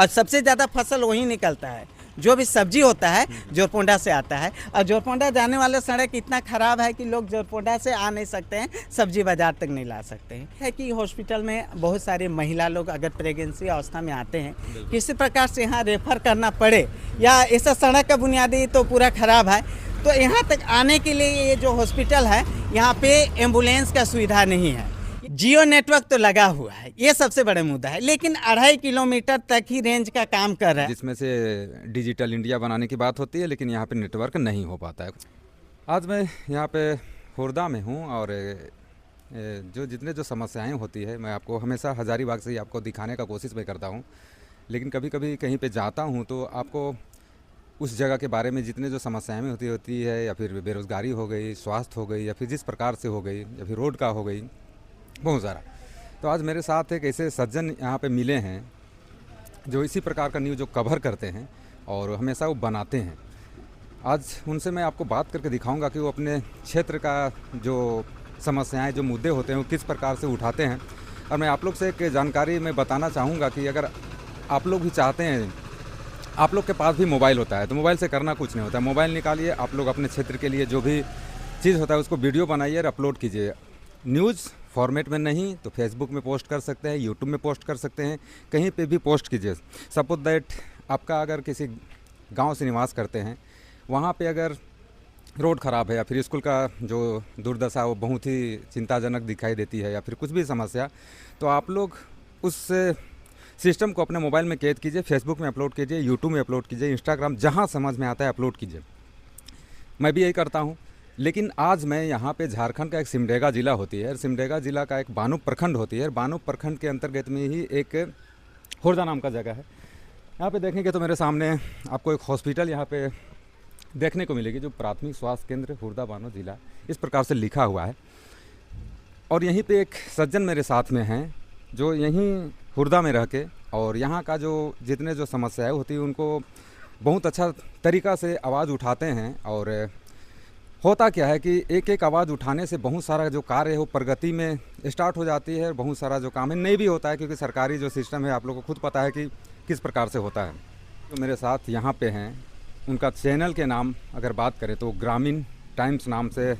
और सबसे ज़्यादा फसल वहीं निकलता है। जो भी सब्जी होता है जोरपोंडा से आता है, और जोरपोंडा जाने वाला सड़क इतना ख़राब है कि लोग जोरपोंडा से आ नहीं सकते हैं, सब्जी बाज़ार तक नहीं ला सकते हैं। है कि हॉस्पिटल में बहुत सारे महिला लोग अगर प्रेगनेंसी अवस्था में आते हैं, किसी प्रकार से यहाँ रेफर करना पड़े, या ऐसा सड़क का बुनियादी तो पूरा ख़राब है, तो यहाँ तक आने के लिए ये जो हॉस्पिटल है यहाँ पे एम्बुलेंस का सुविधा नहीं है। जियो नेटवर्क तो लगा हुआ है, ये सबसे बड़ा मुद्दा है, लेकिन 2.5 किलोमीटर तक ही रेंज का काम कर रहा है, जिसमें से डिजिटल इंडिया बनाने की बात होती है, लेकिन यहाँ पे नेटवर्क नहीं हो पाता है। आज मैं यहाँ पे खुर्दा में हूँ और जितने जो समस्याएं होती है मैं आपको हमेशा हज़ारीबाग से ही आपको दिखाने का कोशिश मैं करता हूँ, लेकिन कभी कभी कहीं पे जाता हूँ तो आपको उस जगह के बारे में जितने जो समस्याएं होती है, या फिर बेरोज़गारी हो गई, स्वास्थ्य हो गई, या फिर जिस प्रकार से हो गई, या फिर रोड का हो गई, बहुत सारा। तो आज मेरे साथ एक ऐसे सज्जन यहाँ पे मिले हैं जो इसी प्रकार का न्यूज़ जो कवर करते हैं और हमेशा वो बनाते हैं। आज उनसे मैं आपको बात करके दिखाऊंगा कि वो अपने क्षेत्र का जो समस्याएं, जो मुद्दे होते हैं वो किस प्रकार से उठाते हैं। और मैं आप लोग से एक जानकारी मैं बताना चाहूँगा कि अगर आप लोग भी चाहते हैं, आप लोग के पास भी मोबाइल होता है तो मोबाइल से करना कुछ नहीं होता है, मोबाइल निकालिए, आप लोग अपने क्षेत्र के लिए जो भी चीज़ होता है उसको वीडियो बनाइए और अपलोड कीजिए। न्यूज़ फॉर्मेट में नहीं तो फेसबुक में पोस्ट कर सकते हैं, यूट्यूब में पोस्ट कर सकते हैं, कहीं पे भी पोस्ट कीजिए। सपोज दैट आपका अगर किसी गांव से निवास करते हैं, वहाँ पे अगर रोड ख़राब है या फिर स्कूल का जो दुर्दशा वो बहुत ही चिंताजनक दिखाई देती है, या फिर कुछ भी समस्या, तो आप लोग उस सिस्टम को अपने मोबाइल में कैद कीजिए, फेसबुक में अपलोड कीजिए, यूट्यूब में अपलोड कीजिए, इंस्टाग्राम, जहाँ समझ में आता है अपलोड कीजिए। मैं भी यही करता हूँ। लेकिन आज मैं यहाँ पे झारखंड का एक सिमडेगा ज़िला होती है, सिमडेगा ज़िला का एक बानो प्रखंड होती है, बानो प्रखंड के अंतर्गत में ही एक खुर्दा नाम का जगह है। यहाँ पे देखेंगे तो मेरे सामने आपको एक हॉस्पिटल यहाँ पे देखने को मिलेगी, जो प्राथमिक स्वास्थ्य केंद्र खुर्दा बानो ज़िला, इस प्रकार से लिखा हुआ है। और यहीं पे एक सज्जन मेरे साथ में हैं जो यहीं खुर्दा में रह के और यहाँ का जो जितने जो समस्याएँ होती हैं उनको बहुत अच्छा तरीक़ा से आवाज़ उठाते हैं। और होता क्या है कि एक एक आवाज़ उठाने से बहुत सारा जो कार्य है वो प्रगति में स्टार्ट हो जाती है, बहुत सारा जो काम है नहीं भी होता है, क्योंकि सरकारी जो सिस्टम है आप लोगों को खुद पता है कि किस प्रकार से होता है। तो मेरे साथ यहाँ पे हैं, उनका चैनल के नाम अगर बात करें तो ग्रामीण टाइम्स नाम से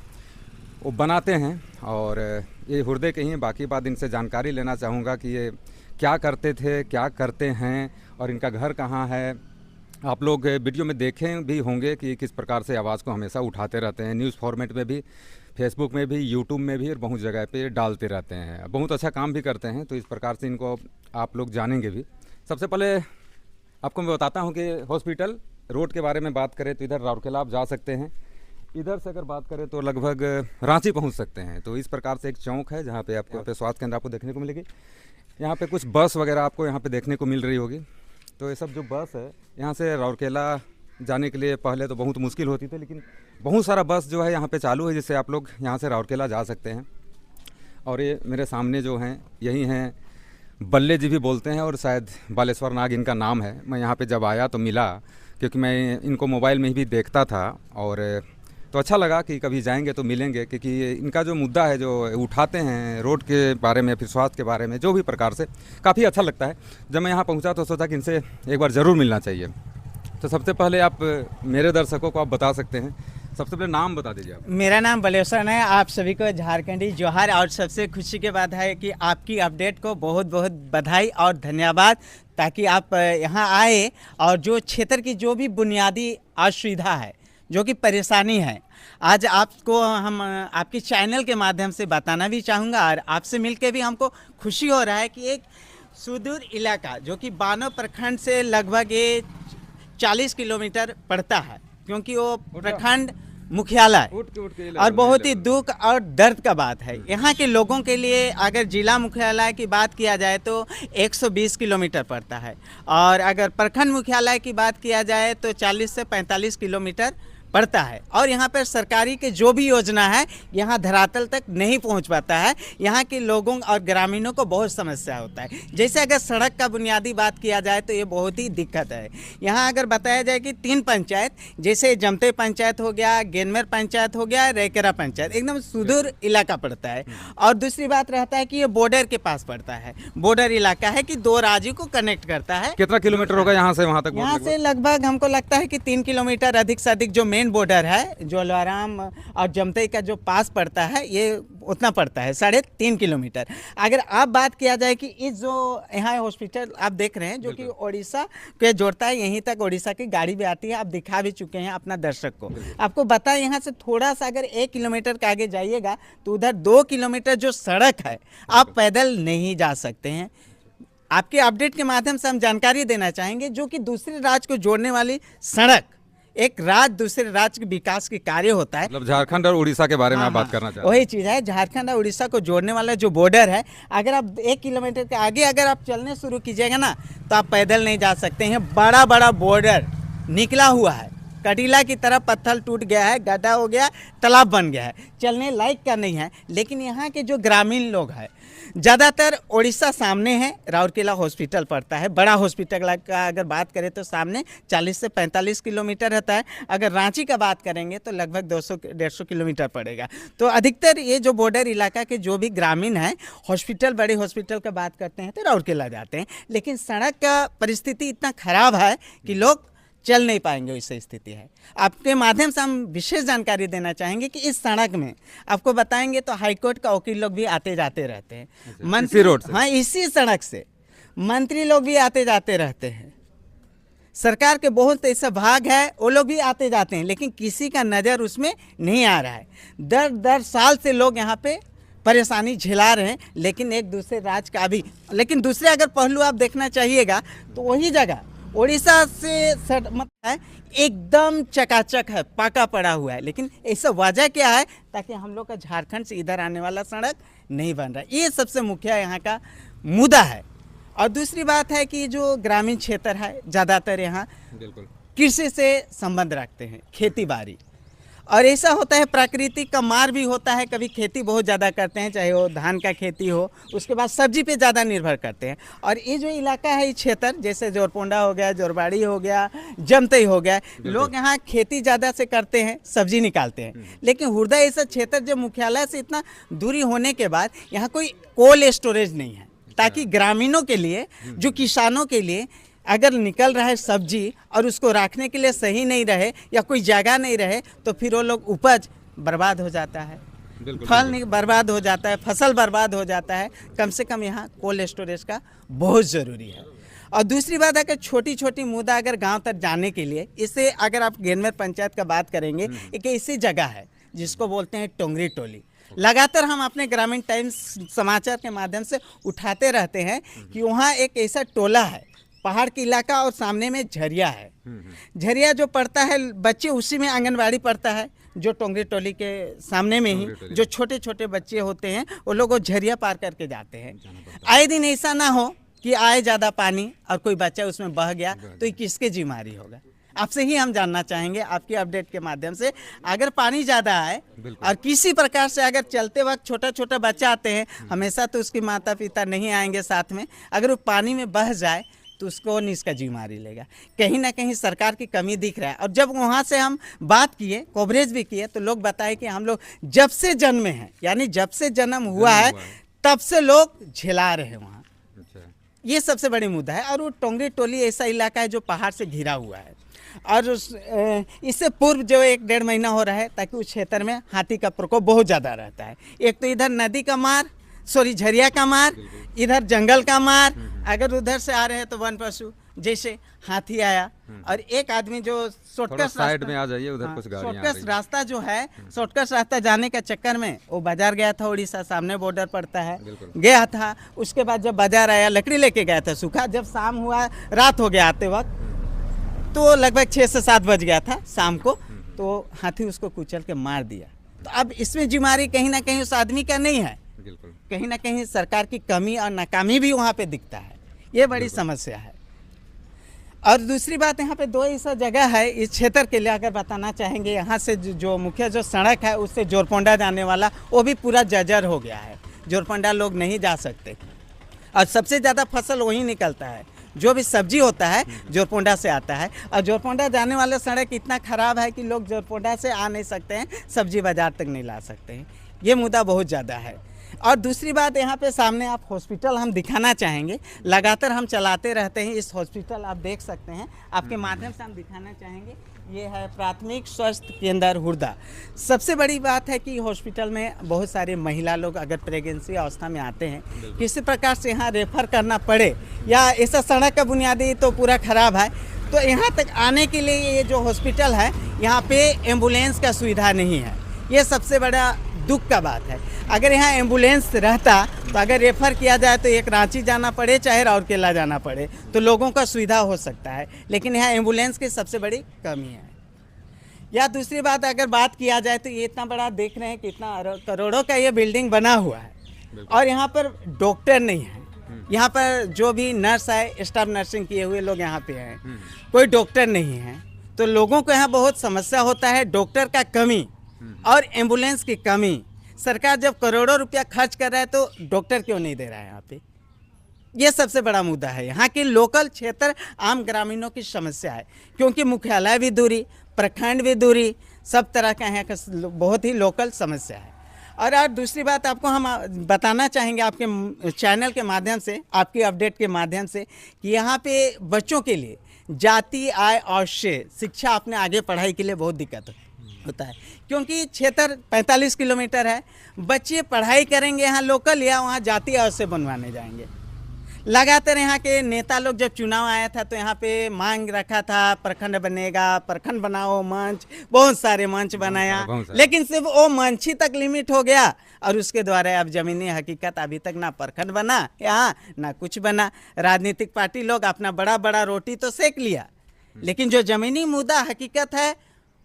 वो बनाते हैं, और ये हुर्दे के ही। बाकी बात इनसे जानकारी लेना चाहूँगा कि ये क्या करते थे, क्या करते हैं, और इनका घर कहाँ है। आप लोग वीडियो में देखें भी होंगे कि किस प्रकार से आवाज़ को हमेशा उठाते रहते हैं, न्यूज़ फॉर्मेट में भी, फेसबुक में भी, यूट्यूब में भी, और बहुत जगह पे डालते रहते हैं। बहुत अच्छा काम भी करते हैं, तो इस प्रकार से इनको आप लोग जानेंगे भी। सबसे पहले आपको मैं बताता हूँ कि हॉस्पिटल रोड के बारे में बात करें तो इधर राउरकेला आप जा सकते हैं, इधर से अगर बात करें तो लगभग रांची पहुँच सकते हैं। तो इस प्रकार से एक चौक है जहाँ पर आपको स्वास्थ्य केंद्र आपको देखने को मिलेगी। यहाँ पर कुछ बस वगैरह आपको यहाँ पर देखने को मिल रही होगी। तो ये सब जो बस है यहाँ से राउरकेला जाने के लिए पहले तो बहुत मुश्किल होती थी, लेकिन बहुत सारा बस जो है यहाँ पे चालू है, जिससे आप लोग यहाँ से राउरकेला जा सकते हैं। और ये मेरे सामने जो हैं यही हैं बल्ले जी भी बोलते हैं, और शायद बालेश्वर नाग इनका नाम है। मैं यहाँ पे जब आया तो मिला, क्योंकि मैं इनको मोबाइल में भी देखता था, और तो अच्छा लगा कि कभी जाएंगे तो मिलेंगे, क्योंकि इनका जो मुद्दा है जो उठाते हैं रोड के बारे में, फिर स्वास्थ्य के बारे में, जो भी प्रकार से काफ़ी अच्छा लगता है। जब मैं यहाँ पहुँचा तो सोचा कि इनसे एक बार ज़रूर मिलना चाहिए। तो सबसे पहले आप मेरे दर्शकों को आप बता सकते हैं, सबसे पहले नाम बता दीजिए आप। मेरा नाम बलेश्वर है। आप सभी को झारखंडी जोहार, और सबसे खुशी की बात है कि आपकी अपडेट को बहुत बहुत बधाई और धन्यवाद, ताकि आप यहाँ आए और जो क्षेत्र की जो भी बुनियादी असुविधा है, जो कि परेशानी है, आज आपको हम आपके चैनल के माध्यम से बताना भी चाहूँगा। और आपसे मिलके भी हमको खुशी हो रहा है कि एक सुदूर इलाका जो कि बानो प्रखंड से लगभग ये 40 किलोमीटर पड़ता है, क्योंकि वो प्रखंड मुख्यालय, और बहुत ही दुख और दर्द का बात है यहाँ के लोगों के लिए। अगर जिला मुख्यालय की बात किया जाए तो 120 किलोमीटर पड़ता है, और अगर प्रखंड मुख्यालय की बात किया जाए तो 40 से 45 किलोमीटर पड़ता है और यहाँ पर सरकारी के जो भी योजना है यहाँ धरातल तक नहीं पहुँच पाता है। यहाँ के लोगों और ग्रामीणों को बहुत समस्या होता है। जैसे अगर सड़क का बुनियादी बात किया जाए तो ये बहुत ही दिक्कत है। यहाँ अगर बताया जाए कि 3 पंचायत, जैसे जमते पंचायत हो गया, गेनमेर पंचायत हो गया, रेकेरा पंचायत, एकदम सुदूर इलाका पड़ता है। और दूसरी बात रहता है कि ये बॉर्डर के पास पड़ता है, बॉर्डर इलाका है कि 2 राज्यों को कनेक्ट करता है। कितना किलोमीटर होगा यहाँ से वहाँ तक? यहाँ से लगभग हमको लगता है कि 3 किलोमीटर अधिक से अधिक जो मेन बॉर्डर है, जो लवाराम और जमतई का जो पास पड़ता है, ये उतना पड़ता है 3.5 किलोमीटर। अगर आप बात किया जाए कि इस जो यहाँ हॉस्पिटल आप देख रहे हैं जो कि उड़ीसा के जोड़ता है, यहीं तक उड़ीसा की गाड़ी भी आती है, आप दिखा भी चुके हैं अपना दर्शक को। आपको बताएं यहाँ से थोड़ा सा अगर 1 किलोमीटर के आगे जाइएगा तो उधर 2 किलोमीटर जो सड़क है आप पैदल नहीं जा सकते हैं। आपके अपडेट के माध्यम से हम जानकारी देना चाहेंगे जो कि दूसरे राज्य को जोड़ने वाली सड़क, एक राज्य दूसरे राज्य के विकास के कार्य होता है। मतलब झारखंड और उड़ीसा के बारे में आप बात करना चाहते हैं? वही चीज़ है, झारखंड और उड़ीसा को जोड़ने वाला जो बॉर्डर है, अगर आप 1 किलोमीटर के आगे अगर आप चलने शुरू कीजिएगा ना तो आप पैदल नहीं जा सकते हैं। बड़ा बड़ा बॉर्डर निकला हुआ है, कटीला की तरफ पत्थर टूट गया है, गड्ढा हो गया, तालाब बन गया है, चलने लायक का नहीं है। लेकिन यहाँ के जो ग्रामीण लोग हैं, ज़्यादातर उड़ीसा सामने है, राउरकेला हॉस्पिटल पड़ता है, बड़ा हॉस्पिटल का अगर बात करें तो सामने 40 से 45 किलोमीटर रहता है। अगर रांची का बात करेंगे तो लगभग 200-150 किलोमीटर पड़ेगा। तो अधिकतर ये जो बॉर्डर इलाका के जो भी ग्रामीण हैं, हॉस्पिटल, बड़े हॉस्पिटल का बात करते हैं तो राउरकेला जाते हैं। लेकिन सड़क का परिस्थिति इतना खराब है कि लोग चल नहीं पाएंगे, वैसी स्थिति है। आपके माध्यम से हम विशेष जानकारी देना चाहेंगे कि इस सड़क में आपको बताएंगे तो हाईकोर्ट का वकील लोग भी आते जाते रहते हैं, मंत्री रोड से, हाँ इसी सड़क से मंत्री लोग भी आते जाते रहते हैं। सरकार के बहुत ऐसा भाग है, वो लोग भी आते जाते हैं, लेकिन किसी का नज़र उसमें नहीं आ रहा है। दर साल से लोग यहाँ पे परेशानी झेला रहे हैं, लेकिन एक दूसरे राज्य का भी, लेकिन दूसरे अगर पहलू आप देखना चाहिएगा तो वही जगह उड़ीसा से मतलब है एकदम चकाचक है, पाका पड़ा हुआ है। लेकिन ऐसा वजह क्या है? ताकि हम लोग का झारखंड से इधर आने वाला सड़क नहीं बन रहा। ये सबसे मुख्य यहाँ का मुद्दा है। और दूसरी बात है कि जो ग्रामीण क्षेत्र है, ज़्यादातर यहाँ कृषि से संबंध रखते हैं, खेती बाड़ी, और ऐसा होता है प्राकृतिक का मार भी होता है। कभी खेती बहुत ज़्यादा करते हैं, चाहे वो धान का खेती हो, उसके बाद सब्जी पे ज़्यादा निर्भर करते हैं। और ये जो इलाका है, ये क्षेत्र जैसे जोरपोंडा हो गया, जोरबाड़ी हो गया, जमतई हो गया, लोग यहाँ खेती ज़्यादा से करते हैं, सब्जी निकालते हैं। लेकिन हुरदा ऐसा क्षेत्र जो मुख्यालय से इतना दूरी होने के बाद यहाँ कोई कोल्ड स्टोरेज नहीं है, ताकि ग्रामीणों के लिए, जो किसानों के लिए अगर निकल रहा है सब्जी और उसको रखने के लिए सही नहीं रहे या कोई जगह नहीं रहे तो फिर वो लोग उपज बर्बाद हो जाता है, फल नहीं बर्बाद हो जाता है, फसल बर्बाद हो जाता है। कम से कम यहाँ कोल्ड स्टोरेज का बहुत ज़रूरी है। और दूसरी बात अगर छोटी छोटी मुद्दा अगर गांव तक जाने के लिए, इससे अगर आप गेनमेर पंचायत का बात करेंगे, एक ऐसी जगह है जिसको बोलते हैं टोंगरी टोली। लगातार हम अपने ग्रामीण टाइम्स समाचार के माध्यम से उठाते रहते हैं कि वहाँ एक ऐसा टोला है, पहाड़ की इलाका, और सामने में झरिया है। झरिया जो पड़ता है, बच्चे उसी में आंगनबाड़ी पड़ता है, जो टोंगरी टोली के सामने में ही जो छोटे छोटे बच्चे होते हैं वो लोग वो झरिया पार करके जाते हैं। आए दिन ऐसा ना हो कि आए ज़्यादा पानी और कोई बच्चा उसमें बह गया तो ये किसके जिम्मेदारी होगा? आपसे ही हम जानना चाहेंगे आपकी अपडेट के माध्यम से। अगर पानी ज़्यादा आए और किसी प्रकार से अगर चलते वक्त छोटा छोटा बच्चा आते हैं, हमेशा तो उसके माता पिता नहीं आएंगे साथ में, अगर वो पानी में बह जाए तो उसको नहीं इसका जिम्मेदारी लेगा। कहीं ना कहीं सरकार की कमी दिख रहा है। और जब वहाँ से हम बात किए, कवरेज भी किए, तो लोग बताए कि हम लोग जब से जन्मे हैं, यानी जब से जन्म हुआ है तब से लोग झेला रहे हैं वहाँ। ये सबसे बड़ी मुद्दा है। और वो टोंगरी टोली ऐसा इलाका है जो पहाड़ से घिरा हुआ है, और इससे पूर्व जो 1-1.5 महीना हो रहा है, ताकि उस क्षेत्र में हाथी का प्रकोप बहुत ज़्यादा रहता है। एक तो इधर नदी का मार, झरिया का मार, इधर जंगल का मार, अगर उधर से आ रहे हैं तो वन पशु जैसे हाथी आया, और एक आदमी जो शॉर्टकट साइड में आ जाइए, उधर कुछ गाड़ियां आ रही हैं। रास्ता जो है, शॉर्टकट रास्ता जाने का चक्कर में वो बाजार गया था, उड़ीसा सामने बॉर्डर पड़ता है, गया था। उसके बाद जब बाजार आया, लकड़ी लेके गया था सूखा, जब शाम हुआ, रात हो गया आते वक्त, तो लगभग 6 से 7 बज गया था शाम को, तो हाथी उसको कुचल के मार दिया। तो अब इसमें जिम्मेदारी कहीं ना कहीं उस आदमी का नहीं है, कहीं ना कहीं सरकार की कमी और नाकामी भी वहाँ पे दिखता है। ये बड़ी समस्या है। और दूसरी बात यहाँ पे दो ऐसा जगह है इस क्षेत्र के लिए अगर बताना चाहेंगे, यहाँ से जो मुख्य जो सड़क है उससे जोरपोंडा जाने वाला वो भी पूरा जर्जर हो गया है। जोरपोंडा लोग नहीं जा सकते और सबसे ज़्यादा फसल वहीं निकलता है, जो भी सब्जी होता है जोरपोंडा से आता है। और जोरपोंडा जाने वाला सड़क इतना ख़राब है कि लोग जोरपोंडा से आ नहीं सकते हैं, सब्जी बाज़ार तक नहीं ला सकते हैं। ये मुद्दा बहुत ज़्यादा है। और दूसरी बात यहाँ पे सामने आप हॉस्पिटल हम दिखाना चाहेंगे, लगातार हम चलाते रहते हैं इस हॉस्पिटल, आप देख सकते हैं, आपके माध्यम से हम दिखाना चाहेंगे। ये है प्राथमिक स्वास्थ्य केंद्र हुरदा। सबसे बड़ी बात है कि हॉस्पिटल में बहुत सारे महिला लोग अगर प्रेगनेंसी अवस्था में आते हैं, किसी प्रकार से यहाँ रेफर करना पड़े या ऐसा सड़क का बुनियादी तो पूरा ख़राब है, तो यहाँ तक आने के लिए ये जो हॉस्पिटल है यहाँ पे एम्बुलेंस का सुविधा नहीं है। ये सबसे बड़ा दुख का बात है। अगर यहाँ एम्बुलेंस रहता तो अगर रेफ़र किया जाए तो एक रांची जाना पड़े चाहे राउरकेला जाना पड़े तो लोगों का सुविधा हो सकता है, लेकिन यहाँ एम्बुलेंस की सबसे बड़ी कमी है। या दूसरी बात अगर बात किया जाए तो ये इतना बड़ा देख रहे हैं कि इतना करोड़ों का ये बिल्डिंग बना हुआ है और यहाँ पर डॉक्टर नहीं है। यहाँ पर जो भी नर्स है, स्टाफ नर्सिंग किए हुए लोग यहाँ पे हैं, कोई डॉक्टर नहीं है, तो लोगों को यहाँ बहुत समस्या होता है। डॉक्टर का कमी और एम्बुलेंस की कमी। सरकार जब करोड़ों रुपया खर्च कर रहा है तो डॉक्टर क्यों नहीं दे रहा है यहाँ पे? ये सबसे बड़ा मुद्दा है। यहाँ के लोकल क्षेत्र आम ग्रामीणों की समस्या है, क्योंकि मुख्यालय भी दूरी, प्रखंड भी दूरी, सब तरह का यहाँ का बहुत ही लोकल समस्या है। और दूसरी बात आपको हम बताना चाहेंगे आपके चैनल के माध्यम से, आपकी अपडेट के माध्यम से, कि यहाँ पे बच्चों के लिए जाति, आय और शिक्षा अपने आगे पढ़ाई के लिए बहुत दिक्कत होता है, क्योंकि क्षेत्र 45 किलोमीटर है। बच्चे पढ़ाई करेंगे यहाँ लोकल या वहाँ जाति आय से बनवाने जाएंगे। लगातार यहाँ के नेता लोग जब चुनाव आया था तो यहाँ पे मांग रखा था प्रखंड बनेगा, प्रखंड बनाओ, मंच, बहुत सारे मंच बनाया, लेकिन सिर्फ वो मंच ही तक लिमिट हो गया और उसके द्वारा अब ज़मीनी हकीकत अभी तक ना प्रखंड बना यहाँ ना कुछ बना। राजनीतिक पार्टी लोग अपना बड़ा बड़ा रोटी तो सेक लिया, लेकिन जो ज़मीनी मुद्दा हकीकत है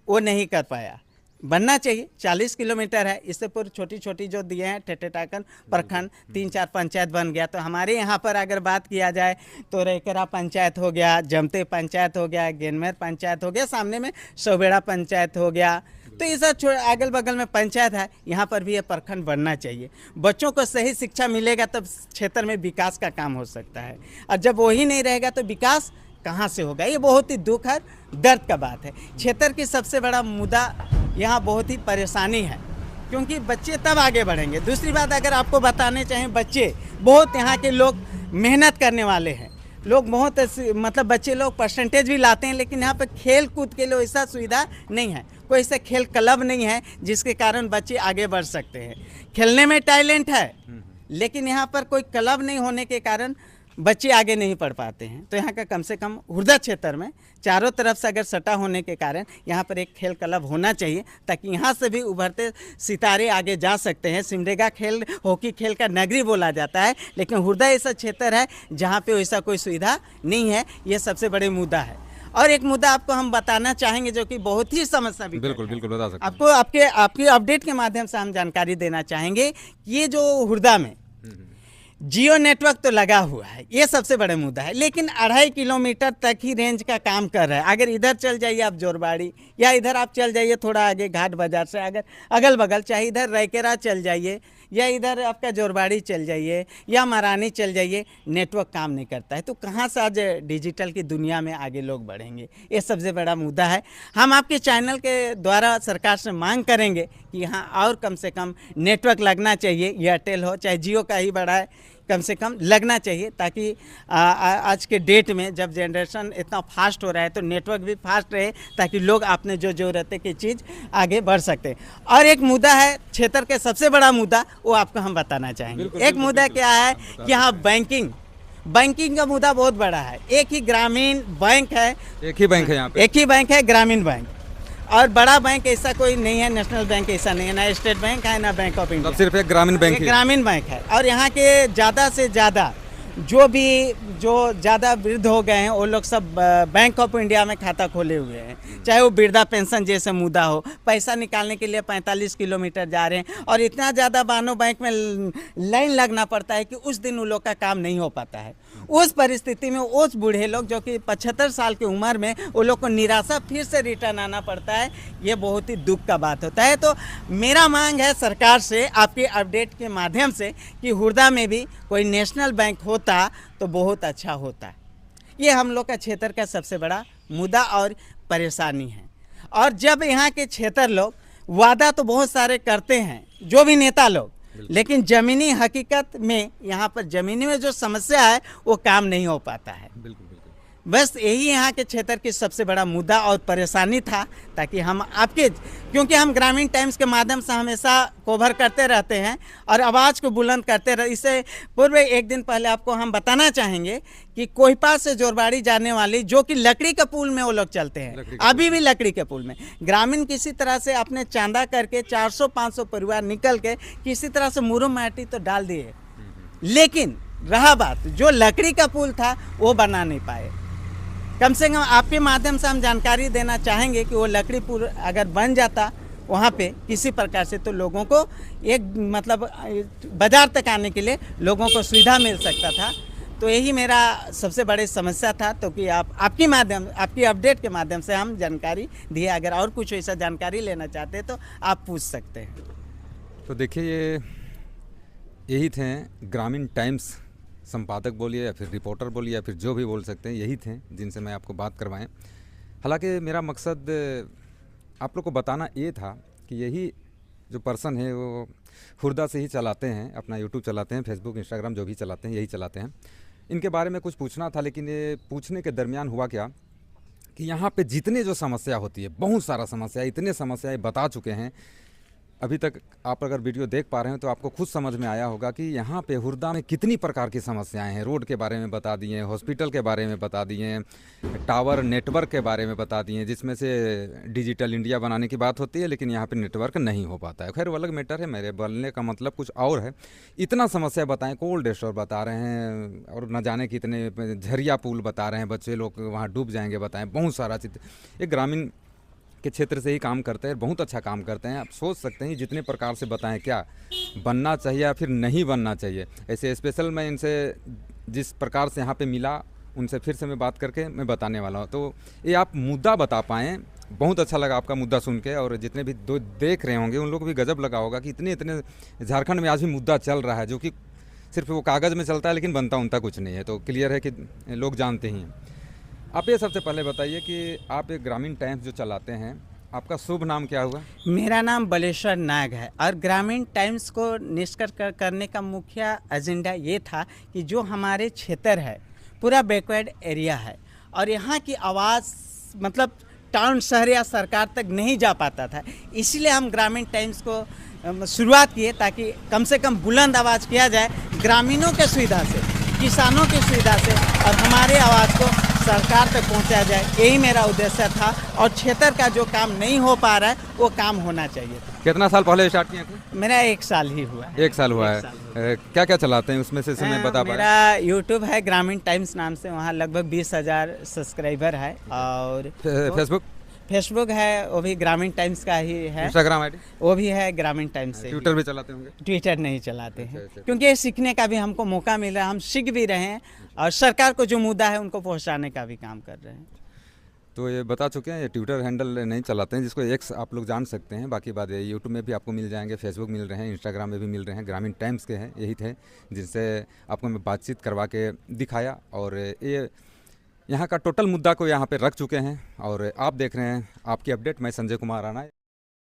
वो नहीं कर पाया। बनना चाहिए। 40 किलोमीटर है, इससे पूर्व छोटी छोटी जो दिए हैं टेटेटाकन प्रखंड 3-4 पंचायत बन गया। तो हमारे यहाँ पर अगर बात किया जाए तो रेकरा पंचायत हो गया, जमते पंचायत हो गया, गेनमेर पंचायत हो गया, सामने में सौबेड़ा पंचायत हो गया। तो ये सब अगल बगल में पंचायत है, यहाँ पर भी ये प्रखंड बनना चाहिए। बच्चों को सही शिक्षा मिलेगा तब क्षेत्र में विकास का काम हो सकता है, और जब वही नहीं रहेगा तो विकास कहाँ से होगा? ये बहुत ही दुख और दर्द का बात है। क्षेत्र की सबसे बड़ा मुद्दा यहाँ बहुत ही परेशानी है, क्योंकि बच्चे तब आगे बढ़ेंगे। दूसरी बात अगर आपको बताने चाहें, बच्चे बहुत यहाँ के लोग मेहनत करने वाले हैं, लोग बहुत मतलब बच्चे लोग परसेंटेज भी लाते हैं, लेकिन यहाँ पर खेल कूद के लिए ऐसा सुविधा नहीं है, कोई ऐसा खेल क्लब नहीं है जिसके कारण बच्चे आगे बढ़ सकते हैं। खेलने में टैलेंट है, लेकिन यहाँ पर कोई क्लब नहीं होने के कारण बच्चे आगे नहीं पढ़ पाते हैं। तो यहाँ का कम से कम हुरदा क्षेत्र में चारों तरफ से अगर सटा होने के कारण यहाँ पर एक खेल क्लब होना चाहिए, ताकि यहाँ से भी उभरते सितारे आगे जा सकते हैं। सिमडेगा खेल हॉकी खेल का नगरी बोला जाता है, लेकिन हुरदा ऐसा क्षेत्र है जहाँ पे वैसा कोई सुविधा नहीं है। ये सबसे बड़े मुद्दा है। और एक मुद्दा आपको हम बताना चाहेंगे जो कि बहुत ही समस्या भी बिल्कुल बता सकते आपको आपकी अपडेट के माध्यम से हम जानकारी देना चाहेंगे। ये जो हुरदा में जियो नेटवर्क तो लगा हुआ है, ये सबसे बड़ा मुद्दा है, लेकिन 2.5 किलोमीटर तक ही रेंज का काम कर रहा है। अगर इधर चल जाइए आप जोरबाड़ी, या इधर आप चल जाइए थोड़ा आगे घाट बाजार से अगर अगल बगल, चाहे इधर रैकेरा चल जाइए या इधर आपका जोरबाड़ी चल जाइए या महारानी चल जाइए, नेटवर्क काम नहीं करता है। तो कहाँ से आज डिजिटल की दुनिया में आगे लोग बढ़ेंगे? ये सबसे बड़ा मुद्दा है। हम आपके चैनल के द्वारा सरकार से मांग करेंगे कि यहाँ और कम से कम नेटवर्क लगना चाहिए, एयरटेल हो चाहे जियो का ही बड़ा है, कम से कम लगना चाहिए, ताकि आज के डेट में जब जनरेशन इतना फास्ट हो रहा है तो नेटवर्क भी फास्ट रहे, ताकि लोग अपने जो ज़रूरत की चीज़ आगे बढ़ सकते हैं। और एक मुद्दा है क्षेत्र के सबसे बड़ा मुद्दा, वो आपको हम बताना चाहेंगे। एक मुद्दा क्या है कि यहाँ बैंकिंग का मुद्दा बहुत बड़ा है। एक ही ग्रामीण बैंक है, एक ही बैंक है यहाँ पे, एक ही बैंक है ग्रामीण बैंक, और बड़ा बैंक ऐसा कोई नहीं है, नेशनल बैंक ऐसा नहीं है, ना स्टेट बैंक है ना बैंक ऑफ इंडिया, सिर्फ एक ग्रामीण बैंक है। और यहाँ के ज़्यादा से ज़्यादा जो ज़्यादा वृद्ध हो गए हैं वो लोग सब बैंक ऑफ इंडिया में खाता खोले हुए हैं, चाहे वो वृद्धा पेंशन जैसे मुद्दा हो। पैसा निकालने के लिए 45 किलोमीटर जा रहे हैं, और इतना ज़्यादा बानो बैंक में लाइन लगना पड़ता है कि उस दिन उन लोग का काम नहीं हो पाता है। उस परिस्थिति में उस बूढ़े लोग जो कि 75 साल की उम्र में वो लोग को निराशा फिर से रिटर्न आना पड़ता है, ये बहुत ही दुख का बात होता है। तो मेरा मांग है सरकार से आपके अपडेट के माध्यम से कि हुरदा में भी कोई नेशनल बैंक होता तो बहुत अच्छा होता। ये हम लोग का क्षेत्र का सबसे बड़ा मुद्दा और परेशानी है। और जब यहाँ के क्षेत्र लोग वादा तो बहुत सारे करते हैं, जो भी नेता लोग, लेकिन ज़मीनी हकीकत में यहाँ पर ज़मीनी में जो समस्या है वो काम नहीं हो पाता है। बिल्कुल बिल्कुल। बस यही यहाँ के क्षेत्र की सबसे बड़ा मुद्दा और परेशानी था, ताकि हम आपके, क्योंकि हम ग्रामीण टाइम्स के माध्यम से हमेशा कवर करते रहते हैं और आवाज़ को बुलंद करते रहे। इससे पूर्व एक दिन पहले आपको हम बताना चाहेंगे कि कोहिपा से जोरबाड़ी जाने वाली, जो कि लकड़ी के पुल में वो लोग चलते हैं, अभी भी लकड़ी के पुल में ग्रामीण किसी तरह से अपने चांदा करके 400-500 परिवार निकल के किसी तरह से मुरम माटी तो डाल दिए, लेकिन रहा बात जो लकड़ी का पुल था वो बना नहीं पाए। कम से कम आपके माध्यम से हम जानकारी देना चाहेंगे कि वो लकड़ी पुल अगर बन जाता वहाँ पे किसी प्रकार से, तो लोगों को एक मतलब बाजार तक आने के लिए लोगों को सुविधा मिल सकता था। तो यही मेरा सबसे बड़ी समस्या था। तो कि आपकी माध्यम, आपकी अपडेट के माध्यम से हम जानकारी दिए। अगर और कुछ ऐसा जानकारी लेना चाहते हैं तो आप पूछ सकते हैं। तो देखिए, यही थे ग्रामीण टाइम्स संपादक बोलिए या फिर रिपोर्टर बोलिए या फिर जो भी बोल सकते हैं, यही थे जिनसे मैं आपको बात करवाएं। हालांकि मेरा मकसद आप लोग को बताना ये था कि यही जो पर्सन है वो हुरदा से ही चलाते हैं, अपना यूट्यूब चलाते हैं, फेसबुक, इंस्टाग्राम जो भी चलाते हैं यही चलाते हैं। इनके बारे में कुछ पूछना था, लेकिन ये पूछने के दरमियान हुआ क्या कि यहाँ पे जितने जो समस्या होती है, बहुत सारा समस्या, इतने समस्याएं बता चुके हैं। अभी तक आप अगर वीडियो देख पा रहे हैं तो आपको खुद समझ में आया होगा कि यहाँ पे हुरदा में कितनी प्रकार की समस्याएं हैं। रोड के बारे में बता दिए, हॉस्पिटल के बारे में बता दिए, टावर नेटवर्क के बारे में बता दिए, जिसमें से डिजिटल इंडिया बनाने की बात होती है, लेकिन यहाँ पे नेटवर्क नहीं हो पाता है। खैर वो अलग मैटर है, मेरे बोलने का मतलब कुछ और है। इतना समस्या बताएं, कोल्ड स्टोर बता रहे हैं और न जाने कितने झरिया पुल बता रहे हैं, बच्चे लोग वहाँ डूब जाएंगे बताएं, बहुत सारा चित्र। एक ग्रामीण के क्षेत्र से ही काम करते हैं, बहुत अच्छा काम करते हैं। आप सोच सकते हैं जितने प्रकार से बताएं क्या बनना चाहिए या फिर नहीं बनना चाहिए। ऐसे स्पेशल मैं इनसे जिस प्रकार से यहाँ पे मिला उनसे फिर से मैं बात करके मैं बताने वाला हूँ। तो ये आप मुद्दा बता पाएँ, बहुत अच्छा लगा आपका मुद्दा सुन के। और जितने भी देख रहे होंगे उन लोग को भी गजब लगा होगा कि इतने झारखंड में आज भी मुद्दा चल रहा है, जो कि सिर्फ वो कागज़ में चलता है लेकिन बनता उनता कुछ नहीं है। तो क्लियर है कि लोग जानते ही हैं। आप ये सबसे पहले बताइए कि आप एक ग्रामीण टाइम्स जो चलाते हैं, आपका शुभ नाम क्या हुआ? मेरा नाम बलेश्वर नाग है और ग्रामीण टाइम्स को निष्कर्ष करने का मुख्य एजेंडा ये था कि जो हमारे क्षेत्र है पूरा बैकवर्ड एरिया है और यहाँ की आवाज़ मतलब टाउन, शहर या सरकार तक नहीं जा पाता था। इसलिए हम ग्रामीण टाइम्स को शुरुआत किए ताकि कम से कम बुलंद आवाज़ किया जाए, ग्रामीणों के सुविधा से, किसानों की सुविधा से, और हमारे आवाज़ को सरकार तक पहुंचाया जाए। यही मेरा उद्देश्य था। और क्षेत्र का जो काम नहीं हो पा रहा है वो काम होना चाहिए। कितना साल पहले स्टार्ट किए थे? मेरा 1 साल ही हुआ है। 1 साल हुआ है। क्या क्या चलाते हैं उसमें से समय बता पाए? मेरा यूट्यूब है ग्रामीण टाइम्स नाम से, वहाँ लगभग 20,000 सब्सक्राइबर है। और फेसबुक है, वो भी ग्रामीण टाइम्स का ही है। इंस्टाग्राम आईडी वो भी है ग्रामीण टाइम्स से। ट्विटर भी चलाते होंगे? ट्विटर नहीं चलाते हैं। अच्छा। क्योंकि ये सीखने का भी हमको मौका मिल रहा है, हम सीख भी रहे हैं और सरकार को जो मुद्दा है उनको पहुंचाने का भी काम कर रहे हैं। तो ये बता चुके हैं, ये ट्विटर हैंडल नहीं चलाते हैं, जिसको एक्स आप लोग जान सकते हैं। बाकी बात है यूट्यूब में भी आपको मिल जाएंगे, फेसबुक मिल रहे हैं, इंस्टाग्राम में भी मिल रहे हैं। ग्रामीण टाइम्स के हैं, यही थे जिनसे आपको मैं बातचीत करवा के दिखाया। और ये यहाँ का टोटल मुद्दा को यहाँ पे रख चुके हैं और आप देख रहे हैं आपकी अपडेट। मैं संजय कुमार राणा।